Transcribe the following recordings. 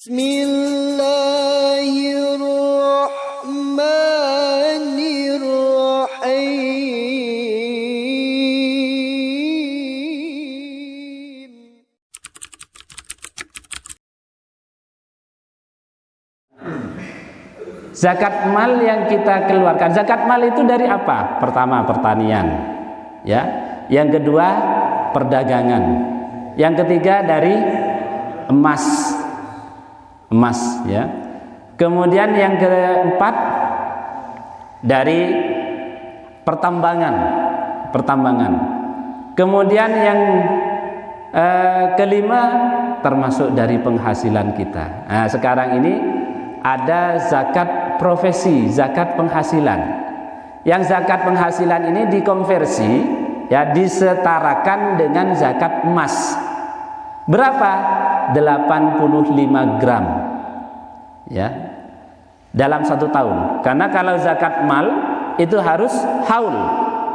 Bismillahirrahmanirrahim. Zakat mal yang kita keluarkan. Zakat mal itu dari apa? Pertama, pertanian. Ya. Yang kedua, perdagangan. Yang ketiga dari emas. Emas, ya. Kemudian yang keempat dari pertambangan. Pertambangan. Kemudian yang kelima termasuk dari penghasilan kita. Nah, sekarang ini ada zakat profesi, zakat penghasilan. Yang zakat penghasilan ini dikonversi, ya, disetarakan dengan zakat emas. Berapa? 85 gram. Ya. Dalam 1 tahun. Karena kalau zakat mal itu harus haul,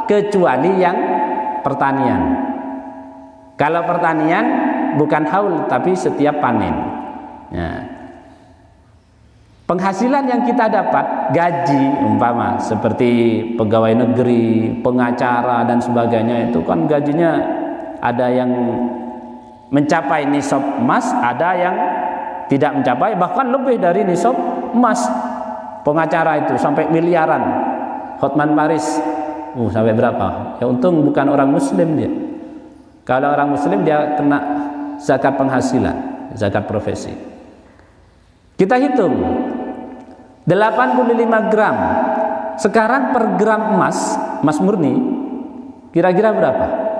kecuali yang pertanian. Kalau pertanian bukan haul tapi setiap panen. Ya. Penghasilan yang kita dapat, gaji umpama seperti pegawai negeri, pengacara dan sebagainya, itu kan gajinya ada yang mencapai nisab emas, ada yang tidak mencapai, bahkan lebih dari nisab emas. Pengacara itu sampai miliaran. Hotman Paris sampai berapa? Ya untung bukan orang muslim dia. Kalau orang muslim dia kena zakat penghasilan, zakat profesi. Kita hitung 85 gram. Sekarang per gram emas murni kira-kira berapa?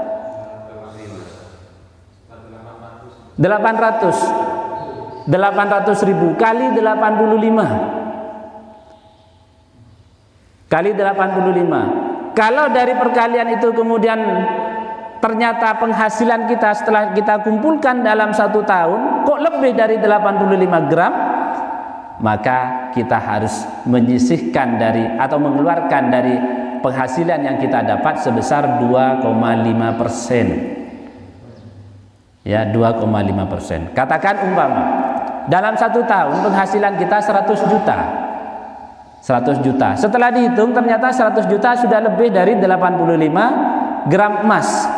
800 ribu kali 85 kali 85. Kalau dari perkalian itu kemudian ternyata penghasilan kita setelah kita kumpulkan dalam 1 tahun kok lebih dari 85 gram, maka kita harus menyisihkan dari atau mengeluarkan dari penghasilan yang kita dapat sebesar 2,5%. Ya, 2,5%. Katakan umpama dalam 1 tahun penghasilan kita 100 juta. 100 juta. Setelah dihitung ternyata 100 juta sudah lebih dari 85 gram emas.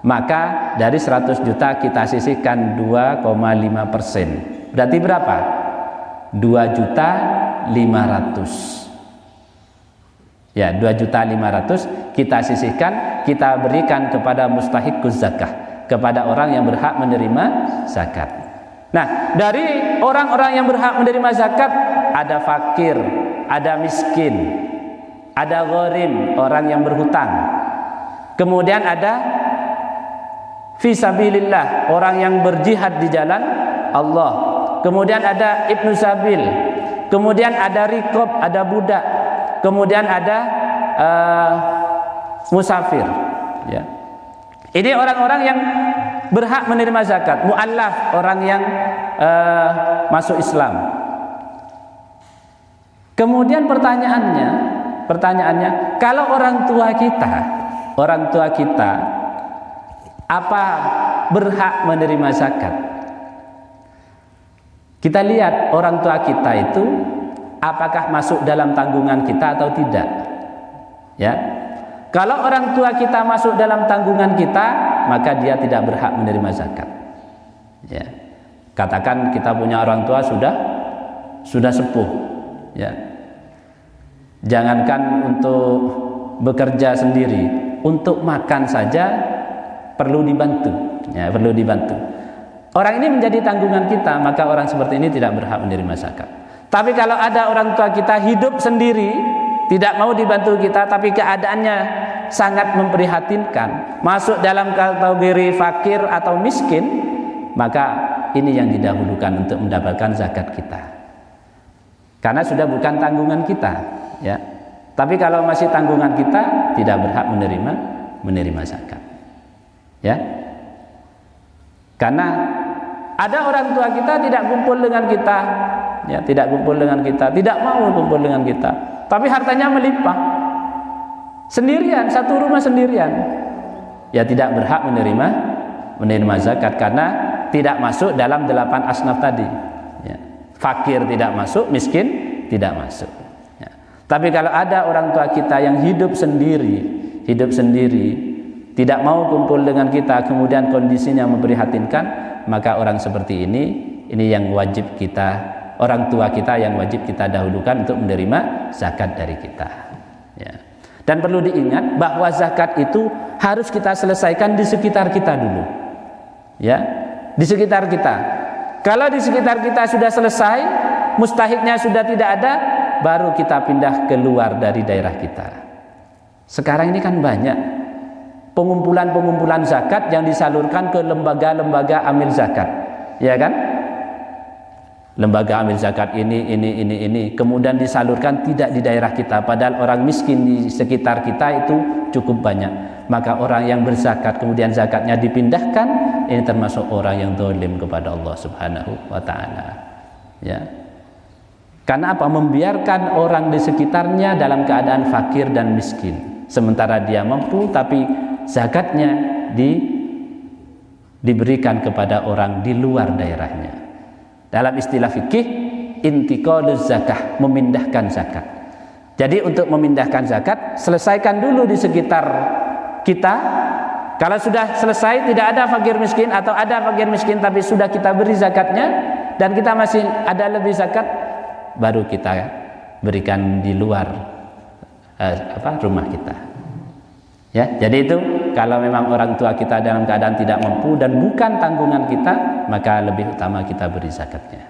Maka dari 100 juta kita sisihkan 2,5%. Berarti berapa? 2.500.000. Ya, 2.500.000 kita sisihkan, kita berikan kepada mustahiquz zakah, kepada orang yang berhak menerima zakat. Nah, dari orang-orang yang berhak menerima zakat ada fakir, ada miskin, ada gharim, orang yang berhutang. Kemudian ada fisabilillah, orang yang berjihad di jalan Allah. Kemudian ada ibnu sabil. Kemudian ada rikob, ada budak. Kemudian ada musafir. Ya. Ini orang-orang yang berhak menerima zakat. Mu'allaf, orang yang masuk Islam. Kemudian pertanyaannya, kalau orang tua kita apa berhak menerima zakat? Kita lihat orang tua kita itu apakah masuk dalam tanggungan kita atau tidak. Ya. Kalau orang tua kita masuk dalam tanggungan kita, maka dia tidak berhak menerima zakat. Ya. Katakan kita punya orang tua sudah sepuh. Ya. Jangankan untuk bekerja sendiri, untuk makan saja perlu dibantu. Ya, perlu dibantu. Orang ini menjadi tanggungan kita, maka orang seperti ini tidak berhak menerima zakat. Tapi kalau ada orang tua kita hidup sendiri, tidak mau dibantu kita, tapi keadaannya sangat memprihatinkan, masuk dalam kategori fakir atau miskin, maka ini yang didahulukan untuk mendapatkan zakat kita. Karena sudah bukan tanggungan kita, ya. Tapi kalau masih tanggungan kita, tidak berhak menerima zakat. Ya. Karena ada orang tua kita tidak kumpul dengan kita, ya, tidak kumpul dengan kita, tidak mau kumpul dengan kita, tapi hartanya melimpah, sendirian, satu rumah sendirian, ya tidak berhak menerima zakat karena tidak masuk dalam 8 asnaf tadi. fakir tidak masuk, miskin tidak masuk. Ya. Tapi kalau ada orang tua kita yang hidup sendiri, tidak mau kumpul dengan kita, kemudian kondisinya memprihatinkan, maka orang seperti ini yang wajib kita, orang tua kita yang wajib kita dahulukan untuk menerima zakat dari kita. Ya. Dan perlu diingat bahwa zakat itu harus kita selesaikan di sekitar kita dulu. Ya, di sekitar kita. Kalau di sekitar kita sudah selesai, mustahiknya sudah tidak ada, baru kita pindah keluar dari daerah kita. Sekarang ini kan banyak pengumpulan zakat yang disalurkan ke lembaga-lembaga amil zakat, ya kan? Lembaga amil zakat ini, kemudian disalurkan tidak di daerah kita, padahal orang miskin di sekitar kita itu cukup banyak. Maka orang yang berzakat kemudian zakatnya dipindahkan, ini termasuk orang yang zalim kepada Allah Subhanahu wa taala. Ya. Karena apa? Membiarkan orang di sekitarnya dalam keadaan fakir dan miskin, sementara dia mampu, tapi zakatnya diberikan kepada orang di luar daerahnya. Dalam istilah fikih, intiqaluz zakah, memindahkan zakat. Jadi untuk memindahkan zakat, selesaikan dulu di sekitar kita. Kalau sudah selesai, tidak ada fakir miskin, atau ada fakir miskin tapi sudah kita beri zakatnya dan kita masih ada lebih zakat, baru kita berikan di luar rumah kita. Ya, jadi itu kalau memang orang tua kita dalam keadaan tidak mampu dan bukan tanggungan kita, maka lebih utama kita beri zakatnya.